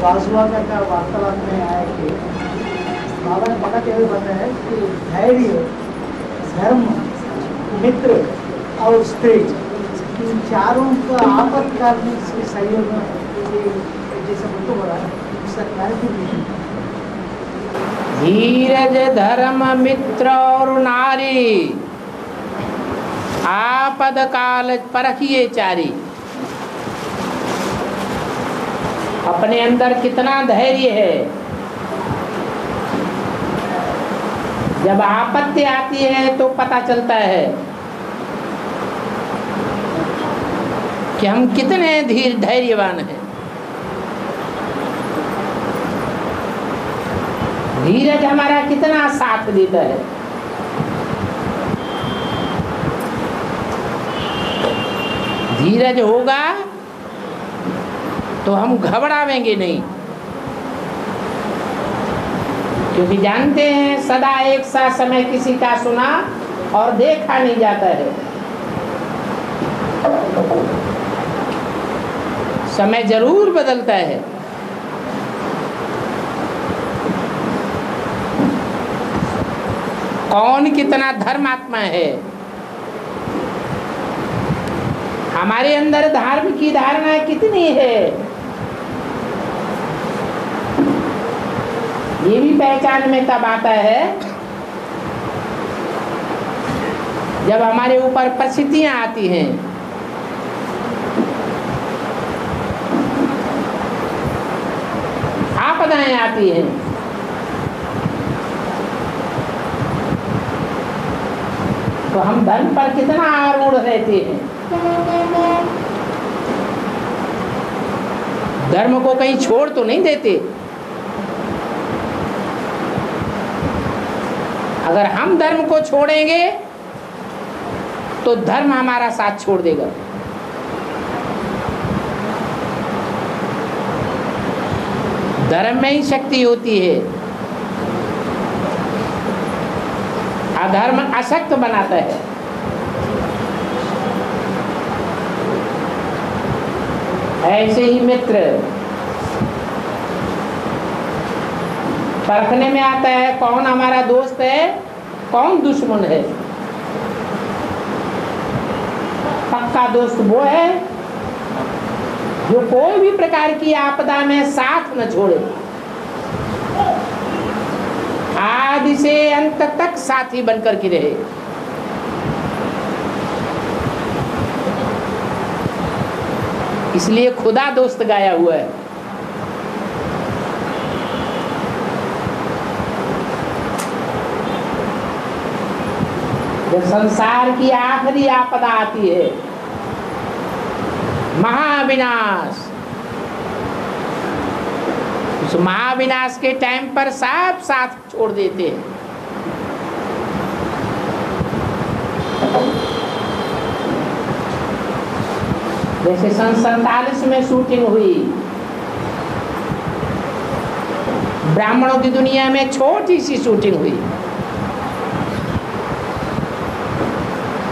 वासुवाका का वार्तालाप में आया कि बाबा ने बताते हुए बताया कि धैर्य, धर्म, मित्र और स्त्री, इन चारों का आपातकाल में सहयोग जैसे बंधु हो रहा है, उसका क्लैरिफिकेशन। धीरज, धर्म, मित्र और नारी, आपद काल परखिए चारी। अपने अंदर कितना धैर्य है, जब आपत्ति आती है तो पता चलता है कि हम कितने धैर्यवान हैं। धीरज हमारा कितना साथ देता है। धीरज होगा तो हम घबराएंगे नहीं, क्योंकि जानते हैं सदा एक सा समय किसी का सुना और देखा नहीं जाता है। समय जरूर बदलता है। कौन कितना धर्मात्मा है, हमारे अंदर धर्म की धारणा कितनी है, ये भी पहचान में तब आता है जब हमारे ऊपर परिस्थितियां आती हैं। आपदाएं आती हैं, तो हम धर्म पर कितना आरूढ़ रहते हैं। धर्म को कहीं छोड़ तो नहीं देते। अगर हम धर्म को छोड़ेंगे तो धर्म हमारा साथ छोड़ देगा। धर्म में ही शक्ति होती है, अधर्म अशक्त बनाता है। ऐसे ही मित्र परखने में आता है कौन हमारा दोस्त है, कौन दुश्मन है। पक्का दोस्त वो है जो कोई भी प्रकार की आपदा में साथ न छोड़े, आदि से अंत तक साथी बनकर के रहे। इसलिए खुदा दोस्त गाया हुआ है। जब संसार की आखिरी आपदा आती है, महाविनाश, उस महाविनाश के टाइम पर सब साथ छोड़ देते हैं। जैसे सन 47 में शूटिंग हुई, ब्राह्मणों की दुनिया में छोटी सी शूटिंग हुई।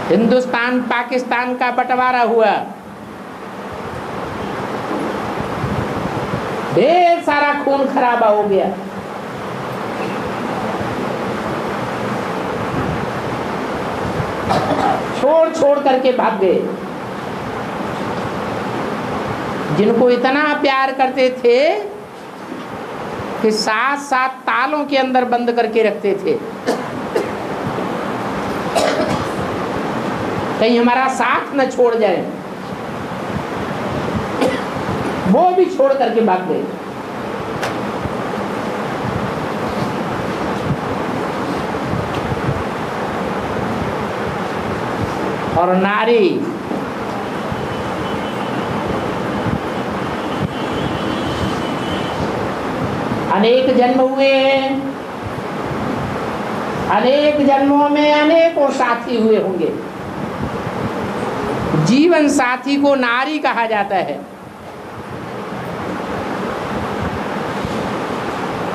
हिंदुस्तान पाकिस्तान का बंटवारा हुआ, ढेर सारा खून खराबा हो गया। छोड़ छोड़ करके भाग गए। जिनको इतना प्यार करते थे कि साथ साथ तालों के अंदर बंद करके रखते थे, कहीं हमारा साथ न छोड़ जाए, वो भी छोड़ करके भाग गए। और नारी अनेक जन्म हुए हैं, अनेक जन्मों में अनेकों साथी हुए होंगे। जीवन साथी को नारी कहा जाता है।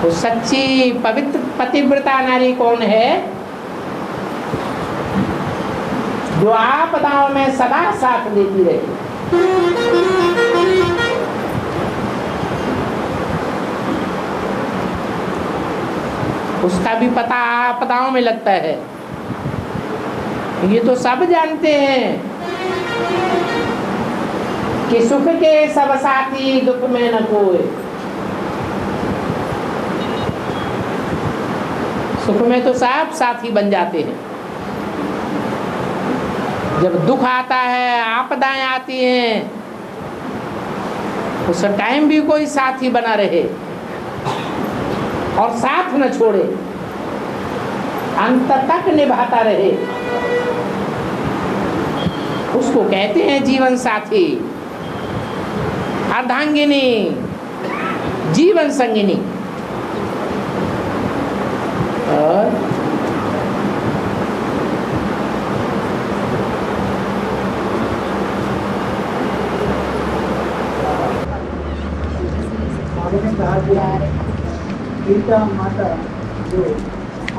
तो सच्ची पवित्र पतिव्रता नारी कौन है? जो आपदाओं में सदा साथ देती रहे। उसका भी पता आपदाओं में लगता है। ये तो सब जानते हैं कि सुख के सब साथी दुख में न कोई। सुख में तो सब साथी बन जाते हैं, जब दुख आता है, आपदाएं आती हैं, उस टाइम भी कोई साथी बना रहे और साथ न छोड़े, अंत तक निभाता रहे, उसको कहते हैं जीवन साथी, अर्धांगिनी, जीवन संगिनी। और बाबा ने कहा कि गीता माता जो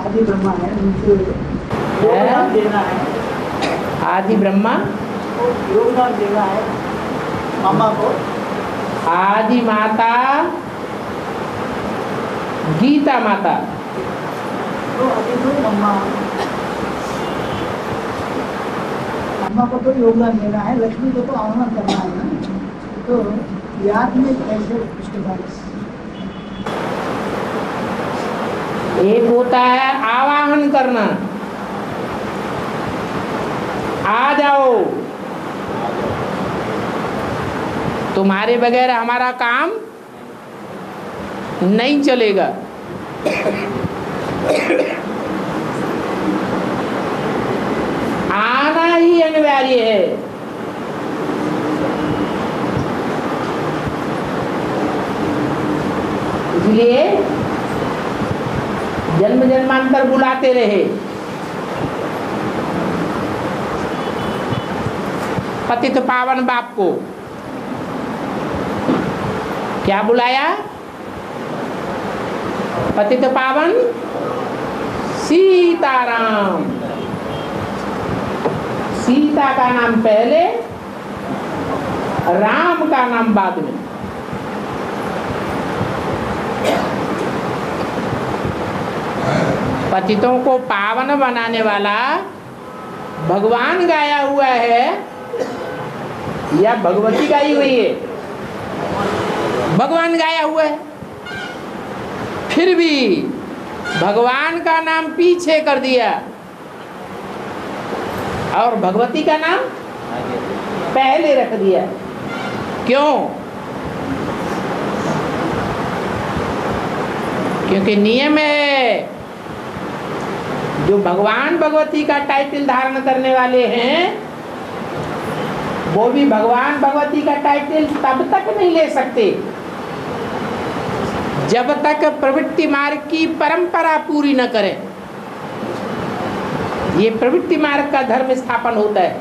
आदि ब्रह्मा है उनको योगदान देना है। आदि ब्रह्मा योगदान देना है मामा को। आदि माता गीता माता तो अभी तो मम्मा को तो योगदान देना है, लक्ष्मी को तो आह्वान करना है ना। तो याद में कैसे डिस्टर्बेंस? एक होता है आवाहन करना, आ जाओ, तुम्हारे बगैर हमारा काम नहीं चलेगा। आना ही अनिवार्य है। इसलिए जन्म जन्मांतर बुलाते रहे। पतित पावन बाप को क्या बुलाया? पतित पावन सीताराम। सीता का नाम पहले, राम का नाम बाद में। पतितों को पावन बनाने वाला भगवान गाया हुआ है या भगवती गाई हुई है? भगवान गाया हुआ है। फिर भी भगवान का नाम पीछे कर दिया और भगवती का नाम पहले रख दिया। क्यों? क्योंकि नियम है, जो भगवान भगवती का टाइटल धारण करने वाले हैं वो भी भगवान भगवती का टाइटल तब तक नहीं ले सकते जब तक प्रवृत्ति मार्ग की परंपरा पूरी न करें। ये प्रवृत्ति मार्ग का धर्म स्थापन होता है।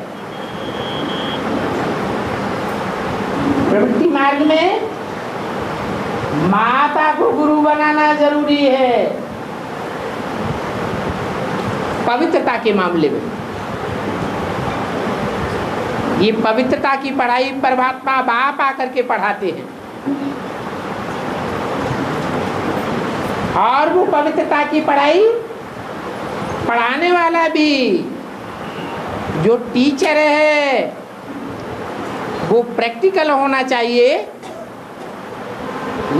प्रवृत्ति मार्ग में माता को गुरु बनाना जरूरी है पवित्रता के मामले में। ये पवित्रता की पढ़ाई परमात्मा बाप आकर के पढ़ाते हैं और वो पवित्रता की पढ़ाई पढ़ाने वाला भी जो टीचर है वो प्रैक्टिकल होना चाहिए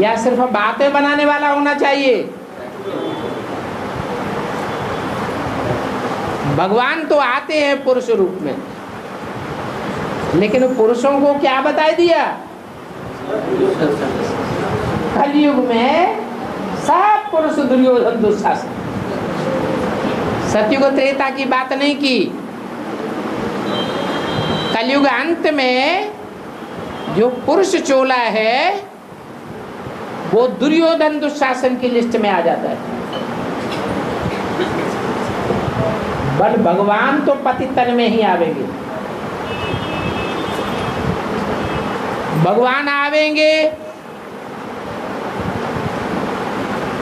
या सिर्फ बातें बनाने वाला होना चाहिए? भगवान तो आते हैं पुरुष रूप में, लेकिन पुरुषों को क्या बता दिया? कलयुग में सब पुरुष दुर्योधन दुशासन। सतयुग त्रेता की बात नहीं की। कलयुग अंत में जो पुरुष चोला है वो दुर्योधन दुशासन की लिस्ट में आ जाता है। बट भगवान तो पति तन में ही आवेंगे। भगवान आवेंगे,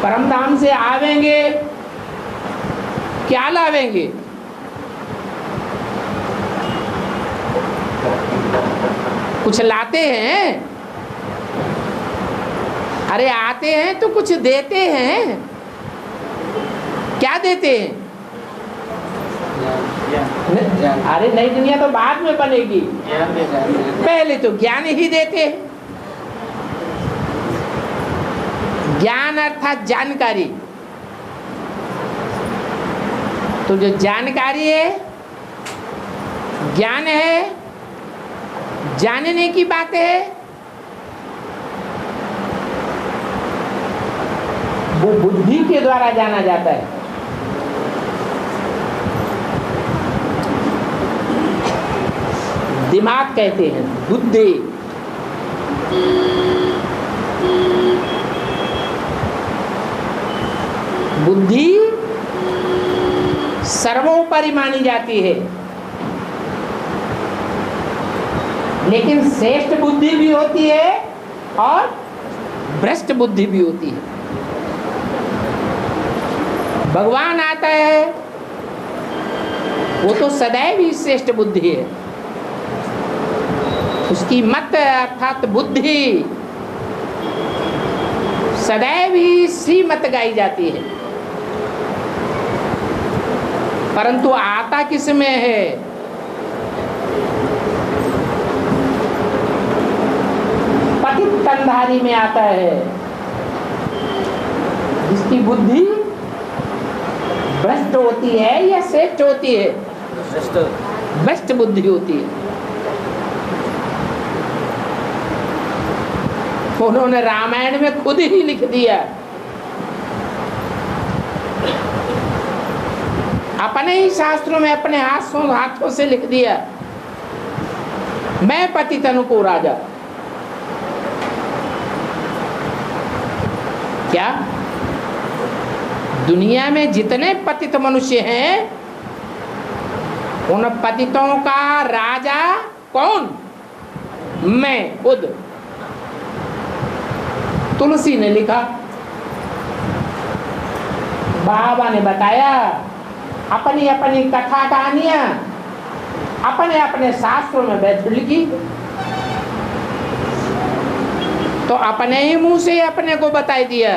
परम धाम से आवेंगे, क्या लावेंगे? कुछ लाते हैं? अरे आते हैं तो कुछ देते हैं। क्या देते हैं? अरे नई दुनिया तो बाद में बनेगी, पहले तो ज्ञान ही देते हैं। ज्ञान अर्थात जानकारी। तो जो जानकारी है, ज्ञान है, जानने की बात है, वो बुद्धि के द्वारा जाना जाता है। दिमाग कहते हैं, बुद्धि। बुद्धि सर्वोपरि मानी जाती है, लेकिन श्रेष्ठ बुद्धि भी होती है और भ्रष्ट बुद्धि भी होती है। भगवान आता है, वो तो सदैव ही श्रेष्ठ बुद्धि है। उसकी मत अर्थात बुद्धि सदैव ही श्रीमत गाई जाती है। परंतु आता किस में है? पतित तनधारी में आता है, जिसकी बुद्धि भ्रष्ट होती है या श्रेष्ठ होती है? भ्रष्ट बुद्धि होती है। उन्होंने रामायण में खुद ही लिख दिया, अपने ही शास्त्रों में अपने हाथों से लिख दिया, मैं पतित को राजा। क्या दुनिया में जितने पतित मनुष्य हैं, उन पतितों का राजा कौन? मैं खुद। तुलसी ने लिखा, बाबा ने बताया, अपनी अपनी कथा कहानियां अपने अपने शास्त्रों में बैठ लिखी। तो अपने ही मुंह से अपने को बताई दिया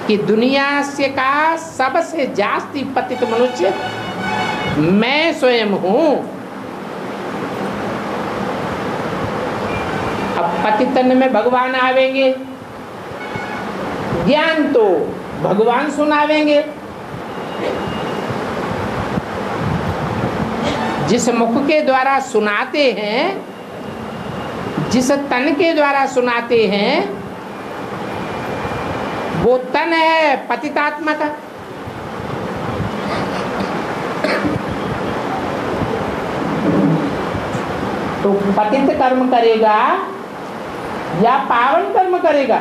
कि दुनिया से का सबसे जास्ती पतित मनुष्य मैं स्वयं हूं। अब पतितन में भगवान आवेंगे, ज्ञान तो भगवान सुनावेंगे। जिस मुख के द्वारा सुनाते हैं, जिस तन के द्वारा सुनाते हैं, वो तन है पतितात्मा का। तो पतित कर्म करेगा या पावन कर्म करेगा?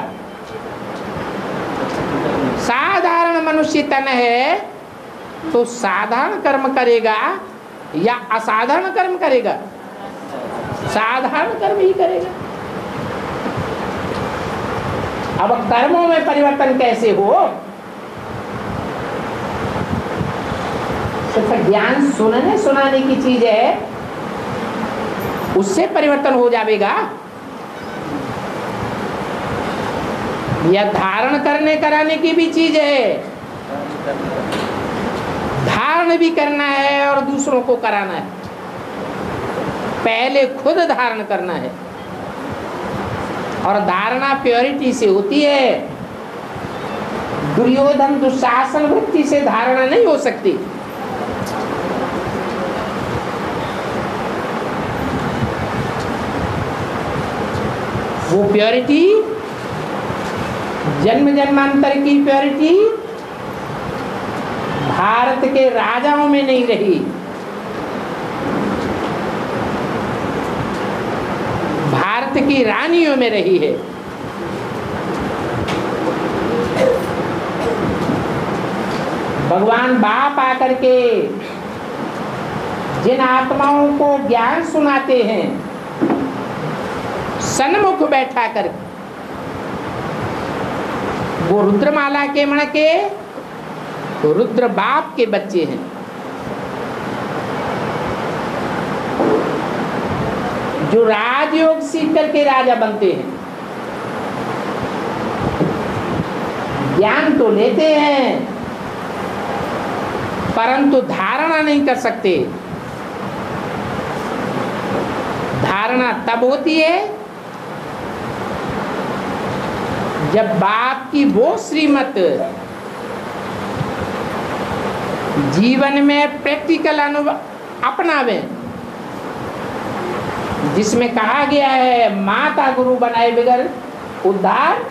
साधारण मनुष्य तन है तो साधारण कर्म करेगा या असाधारण कर्म करेगा? साधारण कर्म ही करेगा। अब कर्मों में परिवर्तन कैसे हो? सिर्फ ज्ञान सुनने सुनाने की चीज है, उससे परिवर्तन हो जाएगा? या धारण करने कराने की भी चीज है? धारण भी करना है और दूसरों को कराना है। पहले खुद धारण करना है, और धारणा प्योरिटी से होती है। दुर्योधन दुशासन वृत्ति से धारणा नहीं हो सकती। वो प्योरिटी जन्म जन्मांतर की प्योरिटी भारत के राजाओं में नहीं रही, भारत की रानियों में रही है। भगवान बाप आकर के जिन आत्माओं को ज्ञान सुनाते हैं, सन्मुख बैठा कर, वो रुद्रमाला के मण के रुद्र बाप के बच्चे हैं। जो राजयोग सीख करके राजा बनते हैं, ज्ञान तो लेते हैं परंतु धारणा नहीं कर सकते। धारणा तब होती है जब बाप की वो श्रीमत जीवन में प्रैक्टिकल अनुभव अपनावे, जिसमें कहा गया है माता गुरु बनाए बगैर उद्धार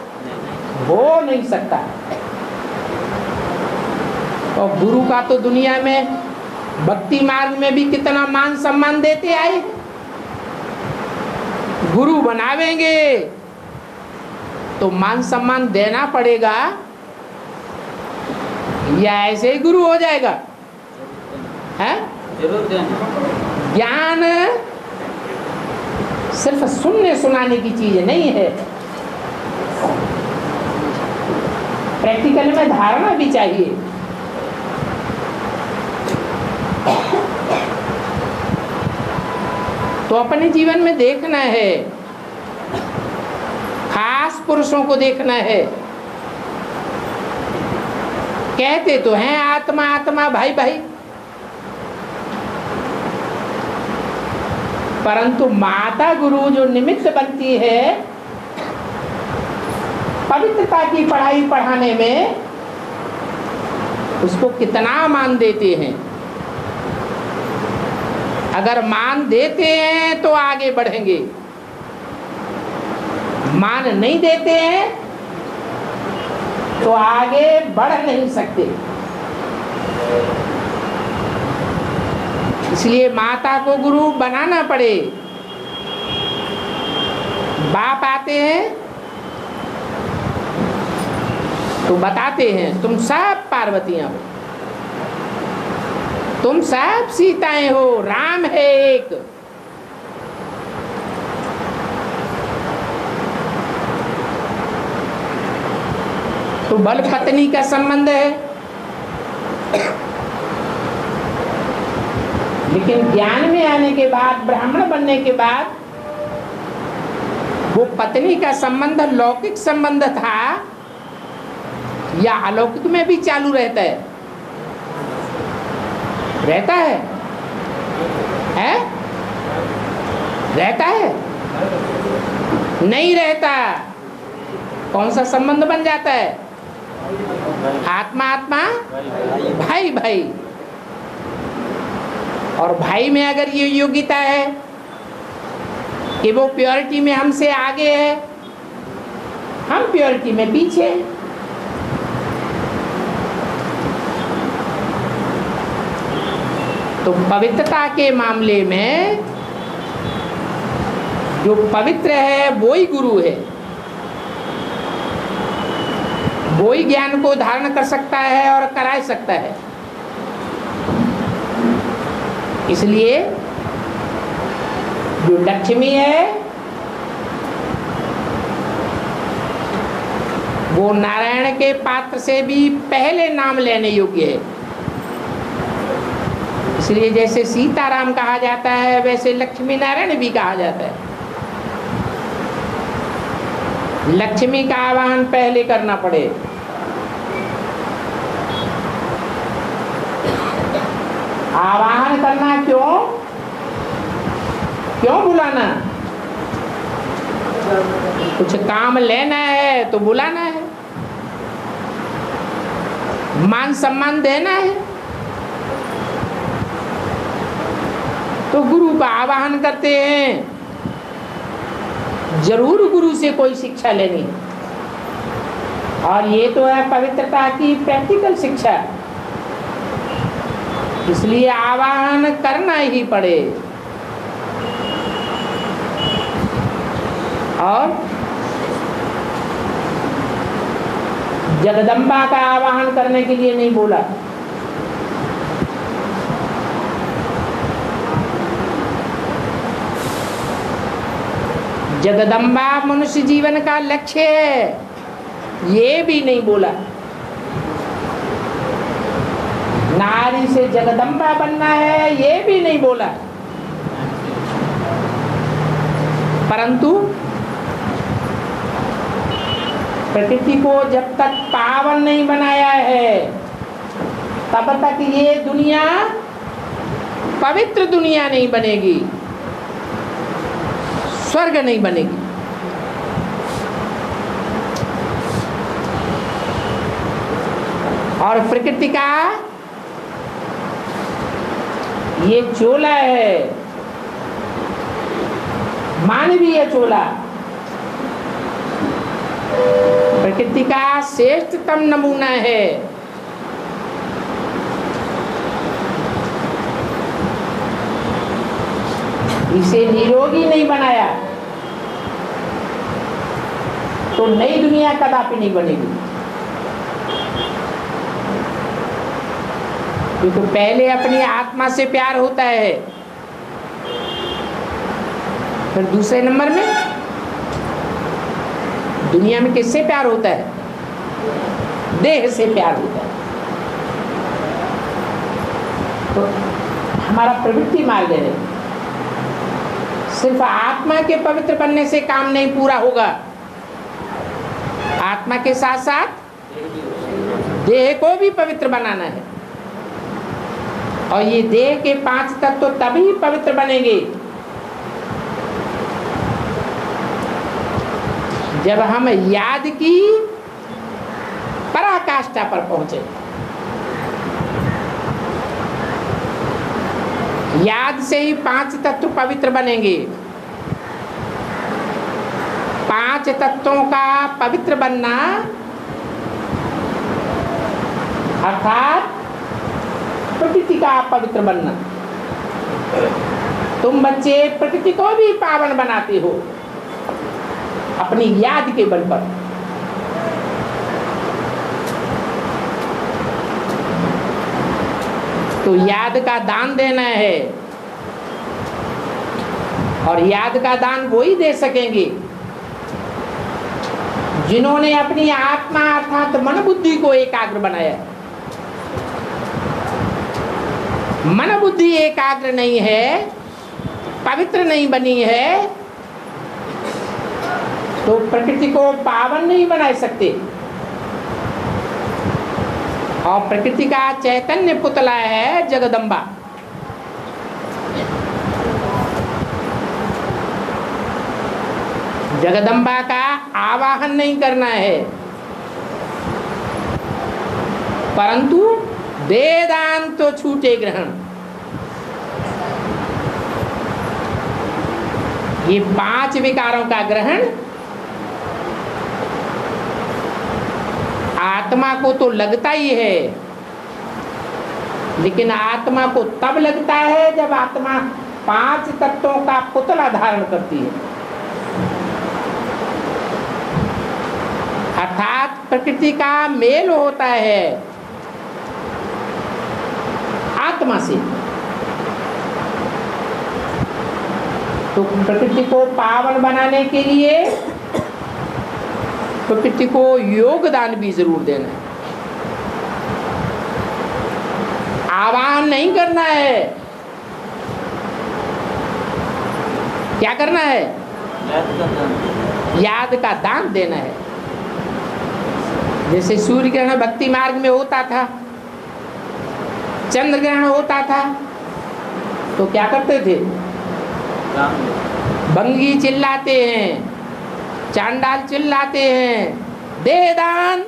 हो नहीं सकता। और गुरु का तो दुनिया में भक्ति मार्ग में भी कितना मान सम्मान देते आए। गुरु बनावेंगे तो मान सम्मान देना पड़ेगा, या ऐसे ही गुरु हो जाएगा? है जरूर देना। ज्ञान सिर्फ सुनने सुनाने की चीज नहीं है, प्रैक्टिकल में धारणा भी चाहिए। तो अपने जीवन में देखना है, खास पुरुषों को देखना है। कहते तो हैं आत्मा आत्मा भाई भाई, परंतु माता गुरु जो निमित्त बनती है पवित्रता की पढ़ाई पढ़ाने में, उसको कितना मान देते हैं। अगर मान देते हैं तो आगे बढ़ेंगे, मान नहीं देते हैं तो आगे बढ़ नहीं सकते। इसलिए माता को गुरु बनाना पड़े। बाप आते हैं तो बताते हैं तुम सब पार्वतियां हो, तुम सब सीताएं हो, राम है एक। तो बल पत्नी का संबंध है, लेकिन ज्ञान में आने के बाद, ब्राह्मण बनने के बाद, वो पत्नी का संबंध लौकिक संबंध था या अलौकिक में भी चालू रहता है? रहता है? है? रहता है? नहीं रहता। कौन सा संबंध बन जाता है? आत्मा आत्मा भाई भाई। और भाई में अगर ये योग्यता है कि वो प्योरिटी में हमसे आगे है, हम प्योरिटी में पीछे। तो पवित्रता के मामले में जो पवित्र है वो ही गुरु है, वो ही ज्ञान को धारण कर सकता है और करा सकता है। इसलिए जो लक्ष्मी है वो नारायण के पात्र से भी पहले नाम लेने योग्य है। इसलिए जैसे सीताराम कहा जाता है वैसे लक्ष्मी नारायण भी कहा जाता है। लक्ष्मी का आवाहन पहले करना पड़े। आवाहन करना क्यों? क्यों बुलाना? कुछ काम लेना है तो बुलाना है, मान सम्मान देना है। तो गुरु का आवाहन करते हैं, जरूर गुरु से कोई शिक्षा लेनी। और ये तो है पवित्रता की प्रैक्टिकल शिक्षा, इसलिए आवाहन करना ही पड़े। और जगदम्बा का आवाहन करने के लिए नहीं बोला। जगदम्बा मनुष्य जीवन का लक्ष्य है, ये भी नहीं बोला। नारी से जगदम्बा बनना है, ये भी नहीं बोला। परंतु प्रकृति को जब तक पावन नहीं बनाया है तब तक ये दुनिया पवित्र दुनिया नहीं बनेगी, स्वर्ग नहीं बनेगी। और प्रकृति का ये चोला है, मानवीय चोला, प्रकृति का श्रेष्ठतम नमूना है। इसे निरोगी नहीं बनाया तो नई दुनिया कदापि नहीं बनेगी। क्योंकि पहले अपनी आत्मा से प्यार होता है, फिर दूसरे नंबर में दुनिया में किससे प्यार होता है? देह से प्यार होता है। तो हमारा प्रवृत्ति मार्ग है, सिर्फ आत्मा के पवित्र बनने से काम नहीं पूरा होगा, आत्मा के साथ साथ देह को भी पवित्र बनाना है। और ये देह के 5 तत्व तभी पवित्र बनेंगे जब हम याद की पराकाष्ठा पर पहुंचे। याद से ही 5 तत्व पवित्र बनेंगे। 5 तत्वों का पवित्र बनना अर्थात प्रकृति का पवित्र बनना। तुम बच्चे प्रकृति को भी पावन बनाते हो अपनी याद के बल पर। तो याद का दान देना है, और याद का दान वो ही दे सकेंगे जिन्होंने अपनी आत्मा अर्थात मन बुद्धि को एकाग्र बनाया। मन बुद्धि एकाग्र नहीं है, पवित्र नहीं बनी है, तो प्रकृति को पावन नहीं बना सकते। और प्रकृति का चैतन्य पुतला है जगदम्बा। जगदम्बा का आवाहन नहीं करना है, परंतु दे दान तो छूटे ग्रहण। ये 5 विकारों का ग्रहण आत्मा को तो लगता ही है, लेकिन आत्मा को तब लगता है जब आत्मा 5 तत्वों का पुतला धारण करती है, अर्थात प्रकृति का मेल होता है आत्मा से। तो प्रकृति को पावन बनाने के लिए प्रकृति को योगदान भी जरूर देना है। आह्वान नहीं करना है, क्या करना है? याद का दान देना है। जैसे सूर्य ग्रहण भक्ति मार्ग में होता था, चंद्र ग्रहण होता था, तो क्या करते थे? बंगी चिल्लाते हैं, चांडाल चिल्लाते हैं, दे दान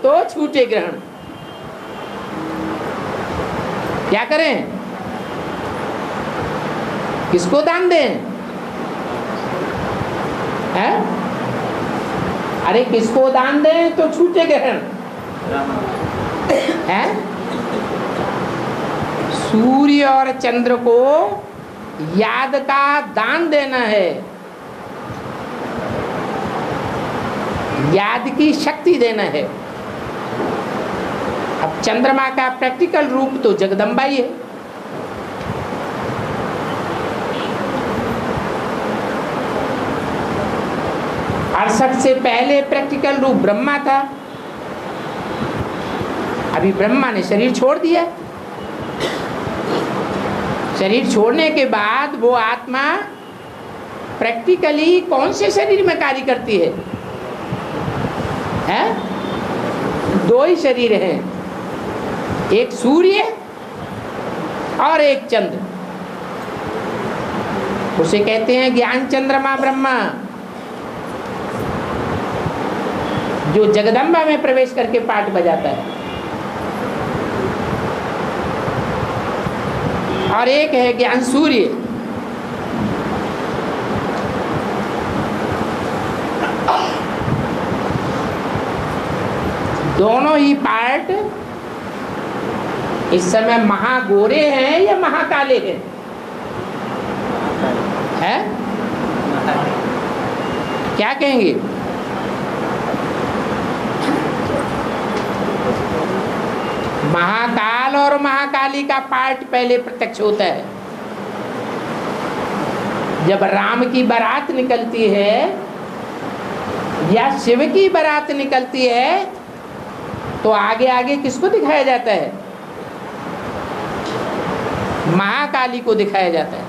तो छूटे ग्रहण। क्या करें? किसको दान दें? है? अरे किसको दान दें तो छूटे ग्रहण? है? सूर्य और चंद्र को याद का दान देना है, याद की शक्ति देना है। अब चंद्रमा का प्रैक्टिकल रूप तो जगदम्बा ही है। अड़सठ से पहले प्रैक्टिकल रूप ब्रह्मा था, अभी ब्रह्मा ने शरीर छोड़ दिया। शरीर छोड़ने के बाद वो आत्मा प्रैक्टिकली कौन से शरीर में कार्य करती है? हैं? 2 ही शरीर हैं, एक सूर्य और एक चंद्र, उसे कहते हैं ज्ञान चंद्रमा ब्रह्मा, जो जगदम्बा में प्रवेश करके पाठ बजाता है। और एक है ज्ञान सूर्य, दोनों ही पार्ट इस समय महागोरे हैं या महाकाले हैं? है? क्या कहेंगे? महाकाल और महाकाली का पार्ट पहले प्रत्यक्ष होता है। जब राम की बारात निकलती है या शिव की बारात निकलती है तो आगे आगे किसको दिखाया जाता है? महाकाली को दिखाया जाता है।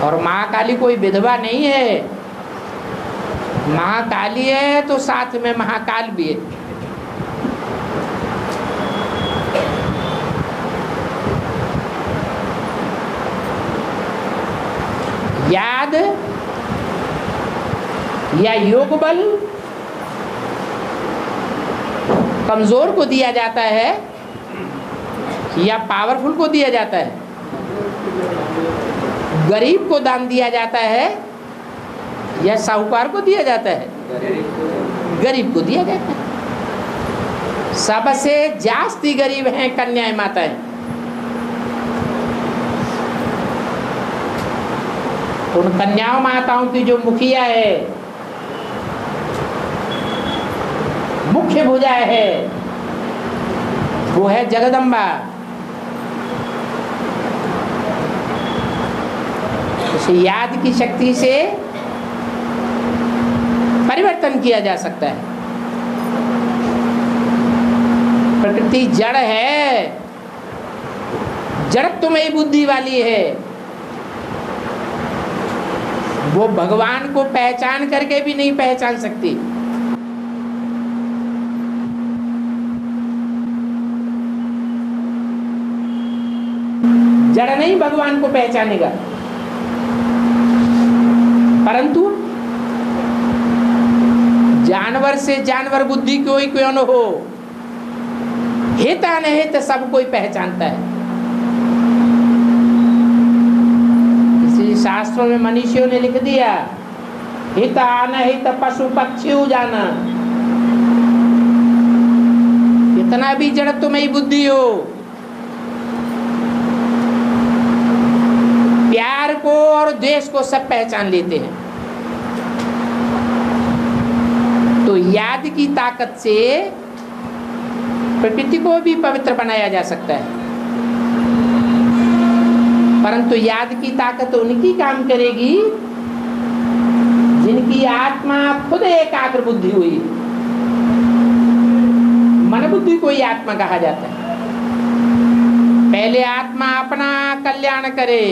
और महाकाली कोई विधवा नहीं है, महाकाली है तो साथ में महाकाल भी है। याद या योग बल कमजोर को दिया जाता है या पावरफुल को दिया जाता है? गरीब को दान दिया जाता है या साहूकार को दिया जाता है? गरीब को दिया जाता है। सबसे जास्ती गरीब हैं कन्याएं माताएं। उन कन्याओं माताओं की जो मुखिया है, मुख्य भुजा है, वो है जगदम्बा। उसे याद की शक्ति से परिवर्तन किया जा सकता है। प्रकृति जड़ है, जड़त्वमयी बुद्धि वाली है, वो भगवान को पहचान करके भी नहीं पहचान सकती। जड़ नहीं भगवान को पहचानेगा, परंतु जानवर से जानवर बुद्धि कोई क्यों न हो, हित अनहित सब कोई पहचानता है। इसी शास्त्रों में मनीषियों ने लिख दिया, हित अनहित पशु पक्षी जाना। कितना भी जड़त्वमयी बुद्धि हो, प्यार को और द्वेष को सब पहचान लेते हैं। तो याद की ताकत से प्रकृति को भी पवित्र बनाया जा सकता है, परंतु याद की ताकत उनकी काम करेगी जिनकी आत्मा खुद एकाग्र बुद्धि हुई। मन बुद्धि को ही आत्मा कहा जाता है। पहले आत्मा अपना कल्याण करे,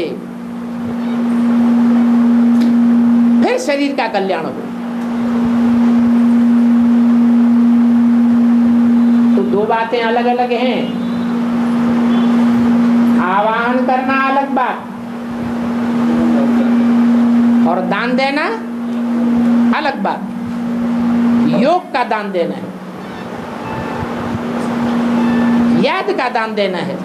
फिर शरीर का कल्याण हो। तो दो बातें अलग अलग हैं। आवाहन करना अलग बात और दान देना अलग बात। योग का दान देना है, याद का दान देना है।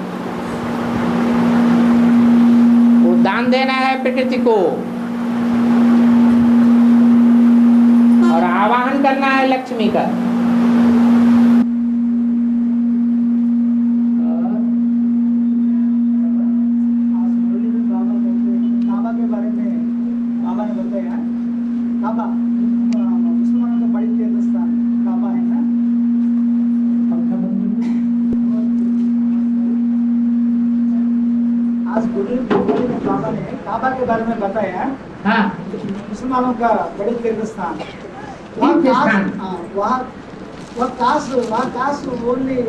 वो दान देना है प्रकृति को और आवाहन करना है लक्ष्मी का। काबा के बारे में बाबा ने बताया, काबा मुसलमानों का बड़ी तीर्थ स्थान काबा है ना। आज गुरुदेव ने बाबा ने काबा के बारे में बताया। हाँ, मुसलमानों का बड़ी तीर्थ स्थान वहाँ काश ओनली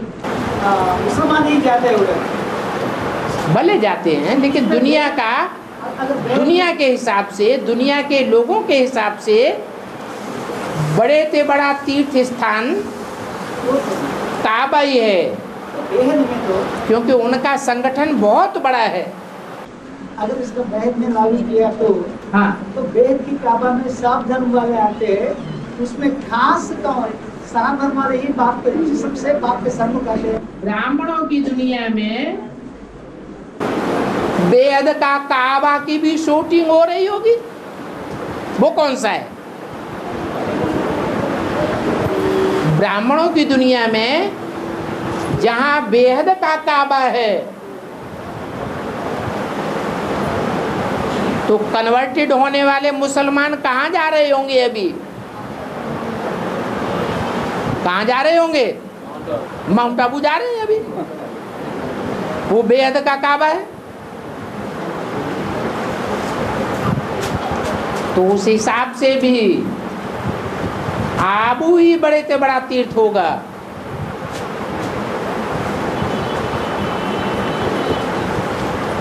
मुसलमान ही जाते हैं उधर। भले जाते हैं, लेकिन दुनिया का, दुनिया के हिसाब से, दुनिया के लोगों के हिसाब से बड़े से बड़ा तीर्थ स्थान काबा ही है। बेहद में तो क्योंकि उनका संगठन बहुत बड़ा है। अगर इसका बेहद में लागू किया तो हाँ, तो बेहद की काबा में सब धर्म वाले आते हैं, उसमें खास कौन सनातन धर्म वाले ही बात पे सबसे बात पे सम्मुख आते हैं। ब्राह्मणों की दुनिया में बेहद का काबा की भी शूटिंग हो रही होगी। वो कौन सा है? ब्राह्मणों की दुनिया में जहां बेहद का काबा है तो कन्वर्टेड होने वाले मुसलमान कहां जा रहे होंगे? अभी कहां जा रहे होंगे? माउंट आबू जा रहे हैं अभी। वो बेहद का काबा है। तो उस हिसाब से भी आबू ही बड़े से बड़ा तीर्थ होगा।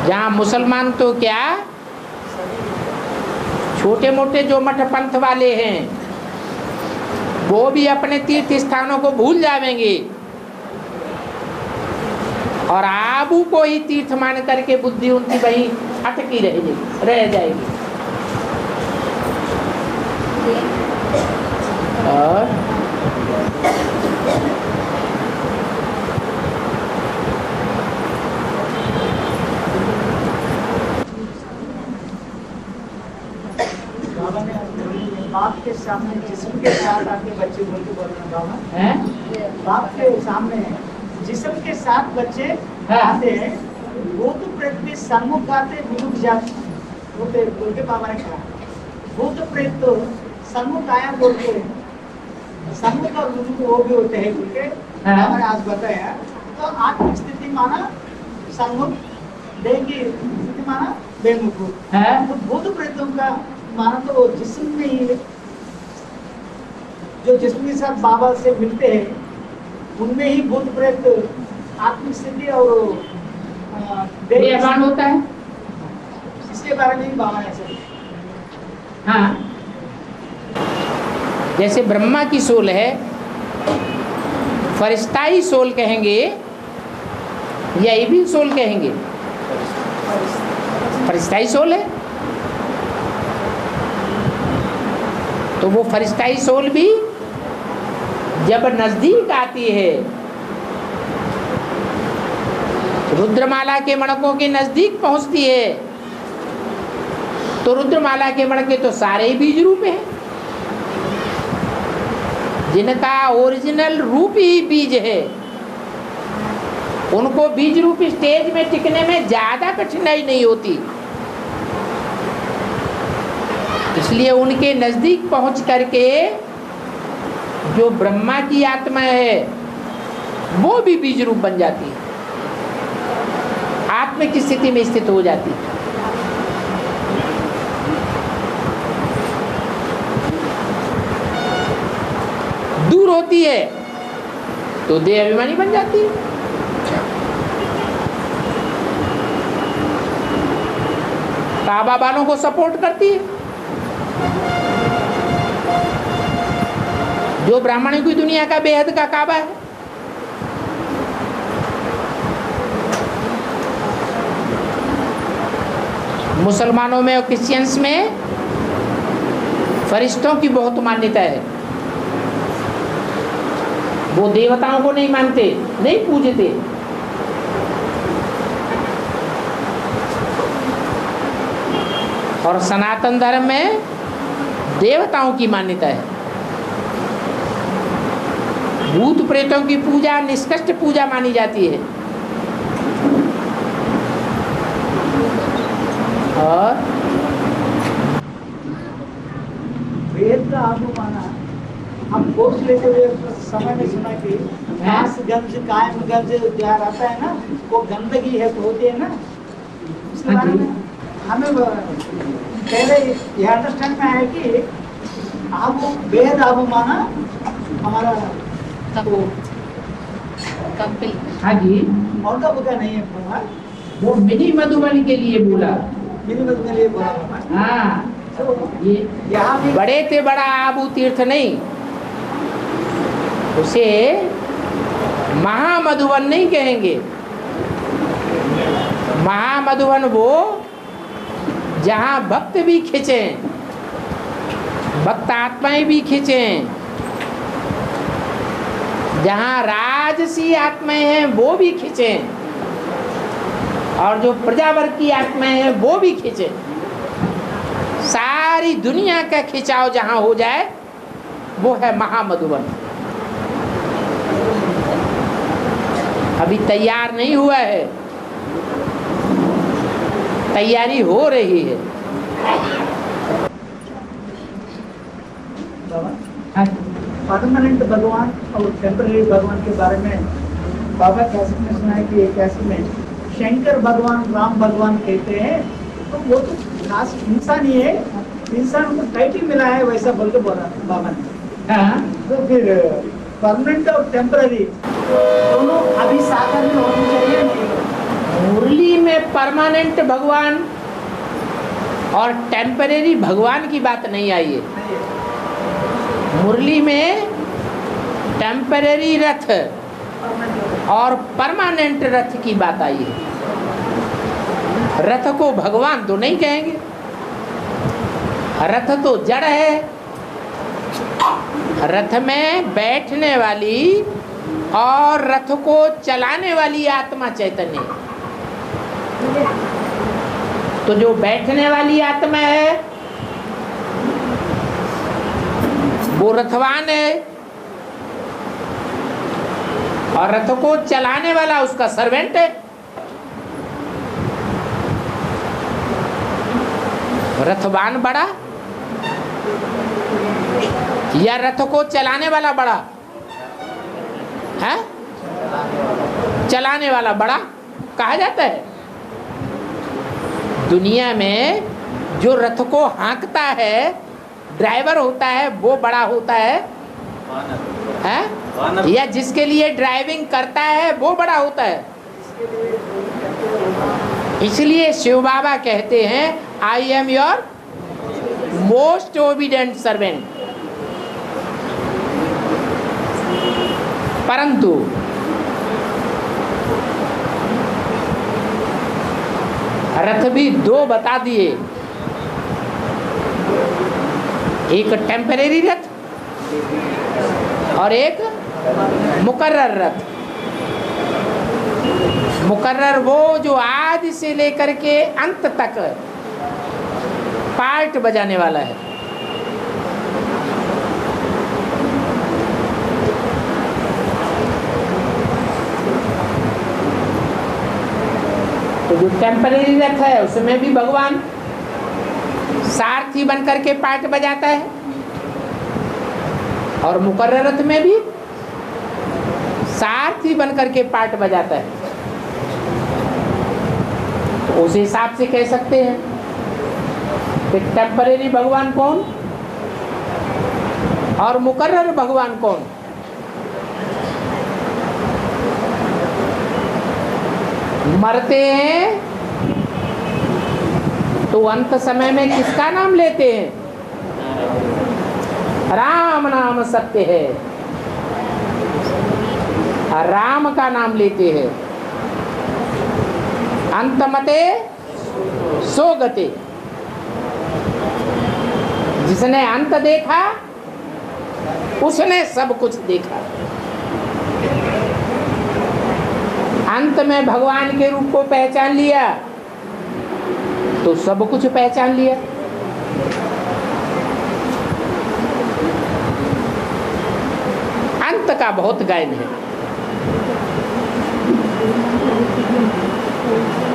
जहां मुसलमान तो क्या, छोटे मोटे जो मठ पंथ वाले हैं वो भी अपने तीर्थ स्थानों को भूल जाएंगे और आबू को ही तीर्थ मान करके बुद्धि उनकी वहीं अटकी रह जाएगी। और बाबा ने बाप के सामने जिस्म के साथ आके बच्चे बोल के बोलना बाबा हैं? बाप के सामने जिस्म के साथ बच्चे हाँ। आते हैं, वो तो प्रेत भी सम्मुख आते विमुख जाते वो पे बोल के बाबा ने कहा, वो तो प्रेत तो सम्मुख आया बोल के सम्मुख और विमुख वो भी होते हैं बोल के हाँ। बाबा ने आज बताया। तो आत्मिक स्थिति माना सम्मुख, देह की स्थिति माना बेमुख। हैं? तो भूत प्रेतों का माना तो जिस्म में ही, जो जिस्म के साथ बाबा से मिलते हैं उनमें ही भूत प्रेत आत्मिक स्थिति और बेईमान होता है। इसके बारे में ही बाबा ने ऐसे हाँ, जैसे ब्रह्मा की सोल है, फरिश्ताई सोल कहेंगे या इविल सोल कहेंगे? फरिश्ताई सोल है। तो वो फरिश्ताई सोल भी जब नजदीक आती है, रुद्रमाला के मणकों के नजदीक पहुंचती है, तो रुद्रमाला के मणके तो सारे ही बीज रूप हैं, जिनका ओरिजिनल रूप ही बीज है। उनको बीज रूप स्टेज में टिकने में ज्यादा कठिनाई नहीं होती, इसलिए उनके नजदीक पहुंच करके जो ब्रह्मा की आत्मा है वो भी बीज रूप बन जाती है, आत्मा की स्थिति में स्थित हो जाती है। दूर होती है तो देह अभिमानी बन जाती है। काबा वालों को सपोर्ट करती है। जो ब्राह्मणों की दुनिया का बेहद का काबा है, मुसलमानों में और क्रिश्चियंस में फरिश्तों की बहुत मान्यता है। वो देवताओं को नहीं मानते, नहीं पूजते। और सनातन धर्म में देवताओं की मान्यता है। भूत प्रेतों की पूजा निष्कृष्ट पूजा मानी जाती है। और वेद का आपको माना, हम कोर्स लेते हुए समय में सुना कि घास गंज कायम गंज जो आता है ना, वो गंदगी है तो होती है ना, उसके बारे में हमें पहले यह अंडरस्टैंड में है कि आप वेद आप माना हमारा वो कपिल हाँ जी, और का बुका नहीं है बोला, वो मिनी मधुबन के लिए बोला। मेरे मत के लिए बोला बाबा। हाँ, तो ये यहाँ भी बड़े से बड़ा आबू तीर्थ नहीं, उसे महामधुवन नहीं कहेंगे। महामधुवन वो जहाँ भक्त भी खिंचें, भक्त आत्माएं भी खिंचें, जहाँ राजसी आत्माएं हैं वो भी खिंचें, और जो प्रजावर्ग की आत्माएं हैं वो भी खिंचें। सारी दुनिया का खिंचाव जहाँ हो जाए वो है महामधुवन। अभी तैयार नहीं हुआ है, तैयारी हो रही है। परमानेंट भगवान और टेम्पररी भगवान के बारे में बाबा कैसे में सुना है कि एक ऐसे में शंकर भगवान राम भगवान कहते हैं, तो वो तो खास इंसान ही है, इंसान को टाइटल मिला है वैसा बोल के बोला बाबा ने। तो फिर परमानेंट और टेम्पररी दोनों अभी साकार में होनी चाहिए नहीं? मुरली में परमानेंट भगवान और टेम्परेरी भगवान की बात नहीं आई है। मुरली में टेम्परेरी रथ और परमानेंट रथ की बात आई है। रथ को भगवान तो नहीं कहेंगे, रथ तो जड़ है। रथ में बैठने वाली और रथ को चलाने वाली आत्मा चैतन्य। तो जो बैठने वाली आत्मा है वो रथवान है, और रथ को चलाने वाला उसका सर्वेंट है। रथवान बड़ा या रथ को चलाने वाला बड़ा है? चलाने वाला बड़ा कहा जाता है। दुनिया में जो रथ को हाँकता है, ड्राइवर होता है, वो बड़ा होता है, या जिसके लिए ड्राइविंग करता है वो बड़ा होता है। इसलिए शिव बाबा कहते हैं I am your most obedient servant. परंतु रथ भी दो बता दिए, एक टेम्परेरी रथ और एक मुकर्रर रथ। मुकर्रर वो जो आदि से लेकर के अंत तक पार्ट बजाने वाला है। तो जो टेम्परेरी रथ है उसमें भी भगवान सारथी बनकर के पार्ट बजाता है, और मुकर्रर रथ में भी सारथी बनकर के पार्ट बजाता है। तो उस हिसाब से कह सकते हैं कि टेम्परेरी भगवान कौन और मुकर्रर भगवान कौन। मरते हैं तो अंत समय में किसका नाम लेते हैं? राम नाम सत्य है, राम का नाम लेते हैं। अंतमते सोगते, जिसने अंत देखा उसने सब कुछ देखा। अंत में भगवान के रूप को पहचान लिया तो सब कुछ पहचान लिया। अंत का बहुत गायन है,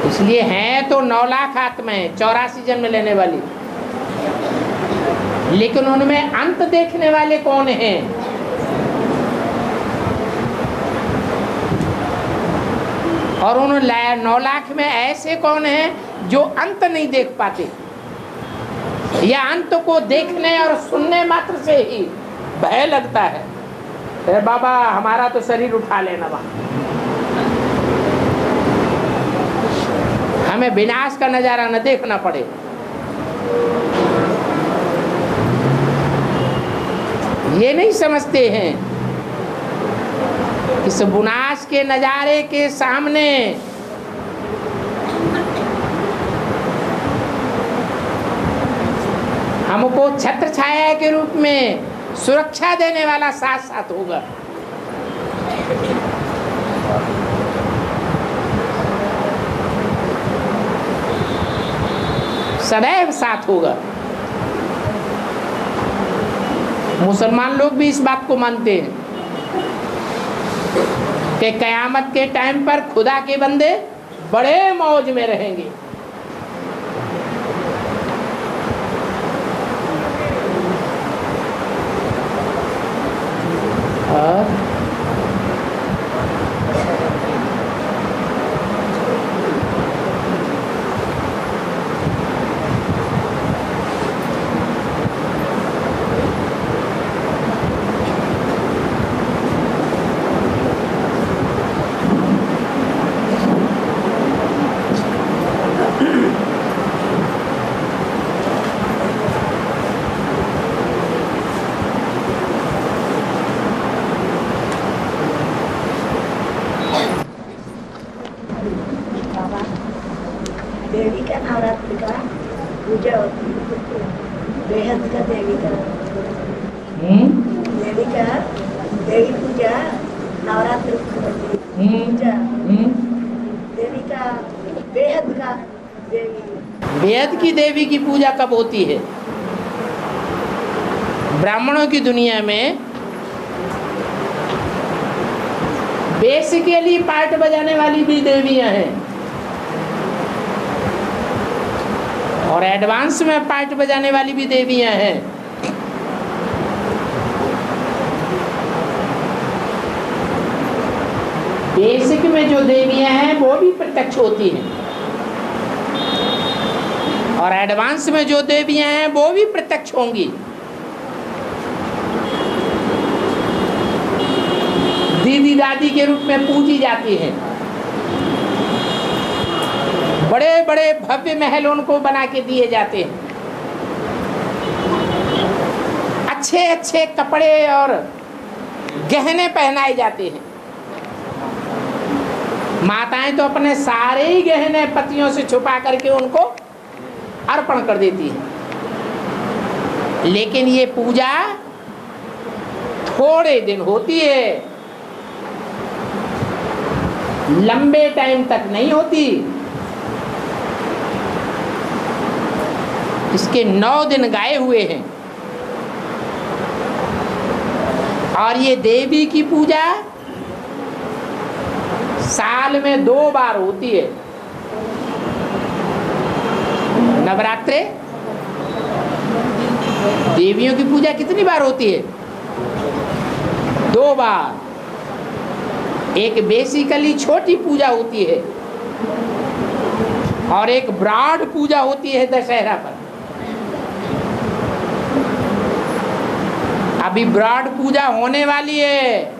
इसलिए हैं तो 9 लाख आत्माएं 84 जन्म लेने वाली, लेकिन उनमें अंत देखने वाले कौन हैं? और उन 9 लाख में ऐसे कौन हैं जो अंत नहीं देख पाते, या अंत को देखने और सुनने मात्र से ही भय लगता है, अरे बाबा हमारा तो शरीर उठा लेना वहां, हमें विनाश का नजारा न देखना पड़े। ये नहीं समझते हैं कि इस विनाश के नजारे के सामने हमको छत्र छाया के रूप में सुरक्षा देने वाला साथ साथ होगा। सदैव साथ होगा। मुसलमान लोग भी इस बात को मानते हैं कि कयामत के टाइम पर खुदा के बंदे बड़े मौज में रहेंगे। और देवी का नवरात्रि का पूजा होती है, बेहद का देवी का देवी का देवी पूजा नवरात्रि होती है। पूजा देवी का बेहद का देवी। बेहद की देवी की पूजा कब होती है? ब्राह्मणों की दुनिया में बेसिकली पार्ट बजाने वाली भी देवियां हैं और एडवांस में पार्ट बजाने वाली भी देवियां हैं। बेसिक में जो देवियां हैं वो भी प्रत्यक्ष होती हैं और एडवांस में जो देवियां हैं वो भी प्रत्यक्ष होंगी। दीदी दादी के रूप में पूजी जाती हैं। बड़े बड़े भव्य महल उनको बना के दिए जाते हैं। अच्छे अच्छे कपड़े और गहने पहनाए जाते हैं। माताएं तो अपने सारे ही गहने पतियों से छुपा करके उनको अर्पण कर देती हैं। लेकिन ये पूजा थोड़े दिन होती है, लंबे टाइम तक नहीं होती। इसके 9 दिन गाए हुए हैं और ये देवी की पूजा साल में 2 बार होती है। नवरात्रे देवियों की पूजा कितनी बार होती है? 2 बार। एक बेसिकली छोटी पूजा होती है और एक ब्रॉड पूजा होती है दशहरा पर। अभी ब्रॉड पूजा होने वाली है,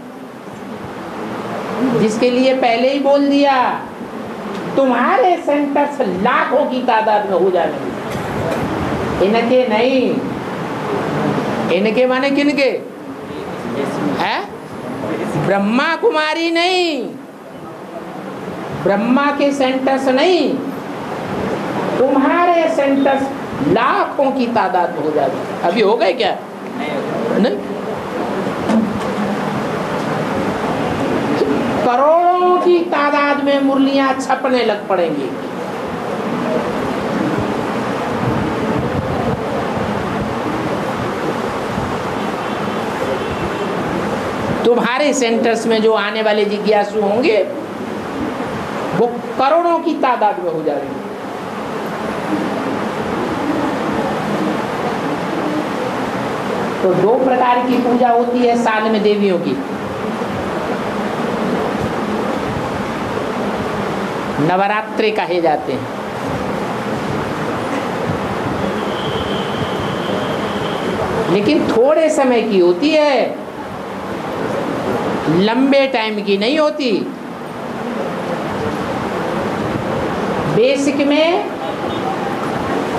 जिसके लिए पहले ही बोल दिया तुम्हारे सेंटर्स लाखों की तादाद में हो जाएंगे। इनके नहीं, इनके माने किनके है? ब्रह्मा कुमारी नहीं, ब्रह्मा के सेंटर्स नहीं, तुम्हारे सेंटर्स लाखों की तादाद में हो जाएगी। अभी हो गए क्या? नहीं, करोड़ों की तादाद में मुरलियां छपने लग पड़ेंगी। तुम्हारे सेंटर्स में जो आने वाले जिज्ञासु होंगे वो करोड़ों की तादाद में हो जाएंगे। तो 2 प्रकार की पूजा होती है साल में देवियों की। नवरात्रि कहे जाते हैं। लेकिन थोड़े समय की होती है, लंबे टाइम की नहीं होती। बेसिक में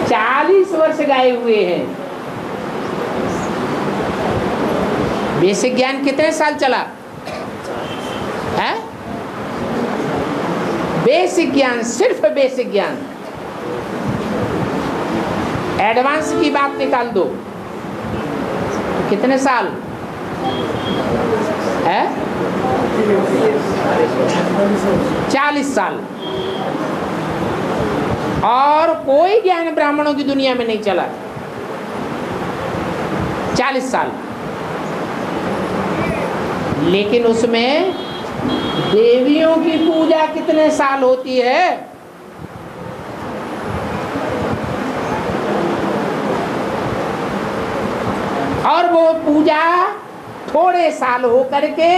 40 वर्ष गाए हुए हैं। बेसिक ज्ञान कितने साल चला है? बेसिक ज्ञान, सिर्फ बेसिक ज्ञान। एडवांस की बात निकाल दो, कितने साल है? 40 साल। और कोई ज्ञान ब्राह्मणों की दुनिया में नहीं चला। 40 साल। लेकिन उसमें देवियों की पूजा कितने साल होती है? और वो पूजा थोड़े साल हो करके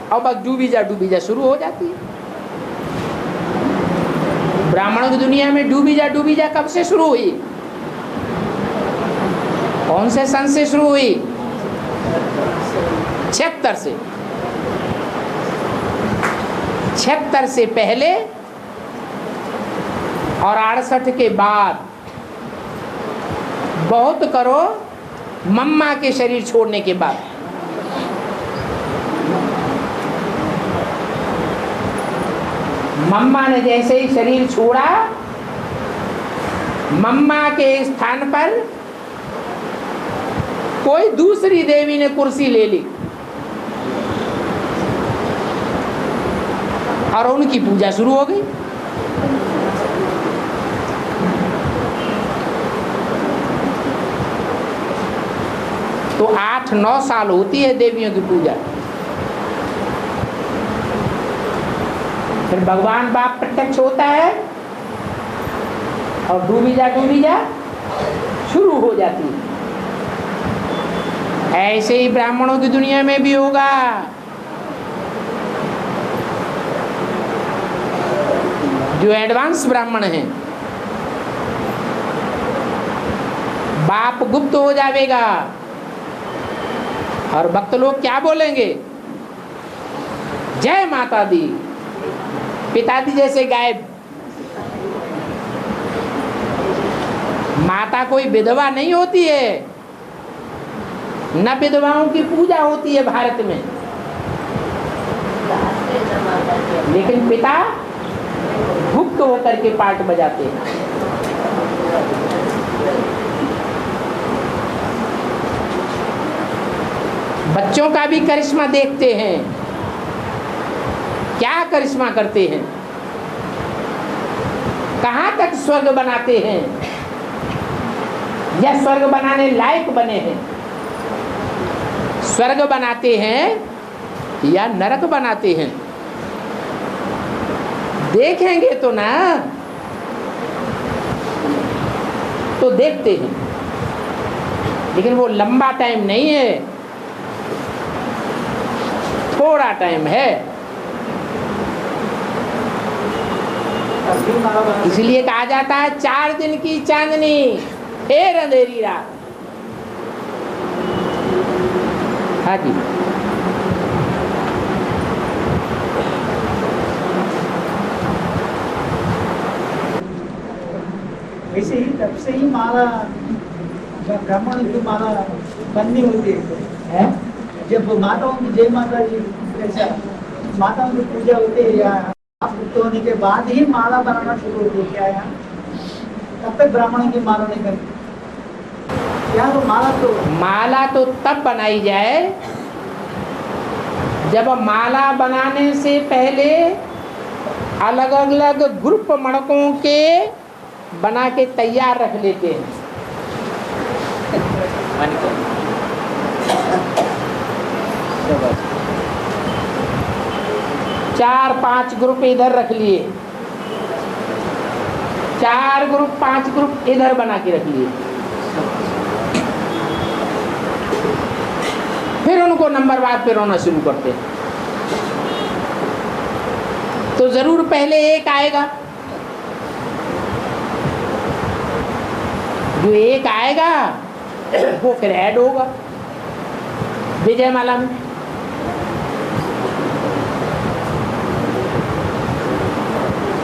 और बस डूबी जा शुरू हो जाती है। ब्राह्मणों की दुनिया में डूबी जा कब से शुरू हुई? कौन से सन से शुरू हुई? 76 से। 76 से पहले और 68 के बाद बहुत करो, मम्मा के शरीर छोड़ने के बाद। मम्मा ने जैसे ही शरीर छोड़ा, मम्मा के स्थान पर कोई दूसरी देवी ने कुर्सी ले ली और उनकी पूजा शुरू हो गई। तो 8-9 साल होती है देवियों की पूजा। फिर भगवान बाप प्रत्यक्ष होता है और डूबी जा शुरू हो जाती है। ऐसे ही ब्राह्मणों की दुनिया में भी होगा। जो एडवांस ब्राह्मण हैं, बाप गुप्त हो जाएगा और भक्त लोग क्या बोलेंगे? जय माता दी। पिताजी जैसे गायब। माता कोई विधवा नहीं होती है, न विधवाओं की पूजा होती है भारत में। लेकिन पिता गुप्त होकर के पार्ट बजाते हैं। बच्चों का भी करिश्मा देखते हैं, क्या करिश्मा करते हैं, कहां तक स्वर्ग बनाते हैं या स्वर्ग बनाने लायक बने हैं। स्वर्ग बनाते हैं या नरक बनाते हैं, देखेंगे तो ना, तो देखते हैं। लेकिन वो लंबा टाइम नहीं है, थोड़ा टाइम है। इसलिए कहा जाता है 4 दिन की चांदनी फिर अंधेरी रात। हाँ जी। वैसे ही तब से ही माला, जब ब्राह्मण की माला बननी होती है, जब माताओं की जय माता जी जैसा माताओं की पूजा होती है या गुप्त होने के बाद ही माला बनाना शुरू होती है क्या यहाँ? तब तक ब्राह्मणों की माला नहीं करती क्या? तो माला तो तब बनाई जाए जब माला बनाने से पहले अलग अलग ग्रुप मणकों के बना के तैयार रख लेते हैं। 4-5 ग्रुप इधर रख लिए, 4 ग्रुप 5 ग्रुप इधर बना के रख लिए। फिर उनको नंबरवार पे रोना शुरू करते हैं। तो जरूर पहले एक आएगा, जो एक आएगा वो फिर ऐड होगा विजयमाला में।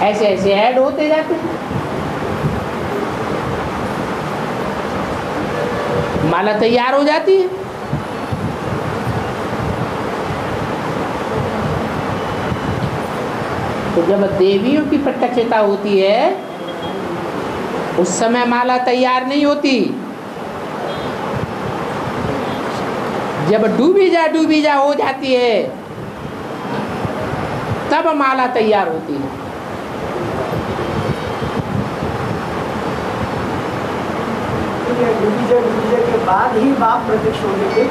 ऐसे ऐसे ऐड होते जाते हैं। माला तैयार हो जाती है। तो जब देवियों की प्रत्यक्षता होती है उस समय माला तैयार नहीं होती। जब डूबी जा हो जाती है तब माला तैयार होती है। डूबी जा के बाद ही बाप प्रत्यक्ष होंगे।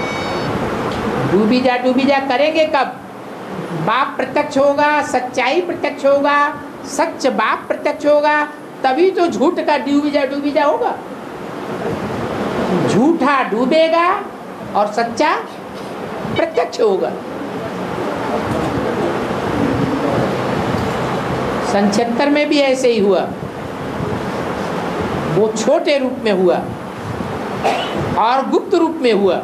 डूबी जा करेंगे कब? बाप प्रत्यक्ष होगा, सच्चाई प्रत्यक्ष होगा, सच बाप प्रत्यक्ष होगा, तभी तो झूठ का डूबी जा होगा। झूठा डूबेगा और सच्चा प्रत्यक्ष होगा। सन 76 में भी ऐसे ही हुआ। वो छोटे रूप में हुआ और गुप्त रूप में हुआ,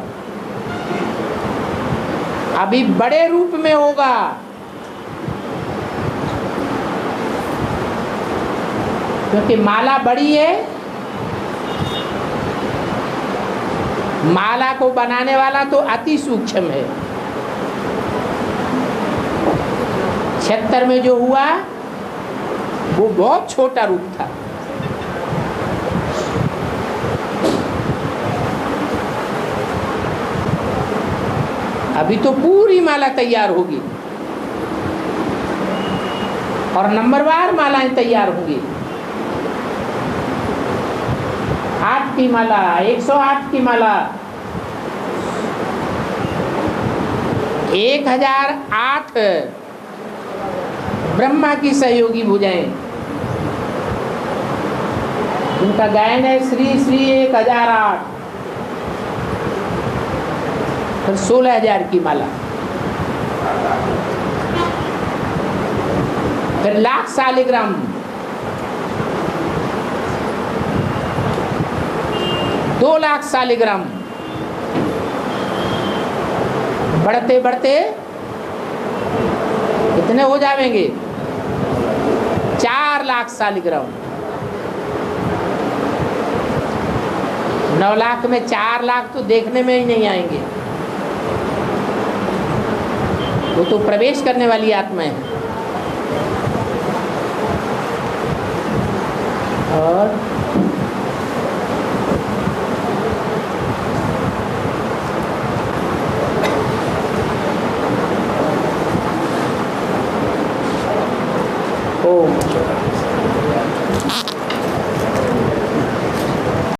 अभी बड़े रूप में होगा। क्योंकि माला बड़ी है, माला को बनाने वाला तो अति सूक्ष्म है। 76 में जो हुआ वो बहुत छोटा रूप था। अभी तो पूरी माला तैयार होगी और नंबरवार मालाएं तैयार होंगी। 8 की माला, 108 की माला, 1008 ब्रह्मा की सहयोगी भुजाएं। उनका गायन है श्री श्री 1008। फिर 16,000 की माला, फिर लाख शालिग्राम, दो लाख शालिग्राम, बढ़ते बढ़ते कितने हो जाएंगे? 4 लाख शालिग्राम। 9 लाख में 4 लाख तो देखने में ही नहीं आएंगे। वो तो प्रवेश करने वाली आत्मा है। और ओम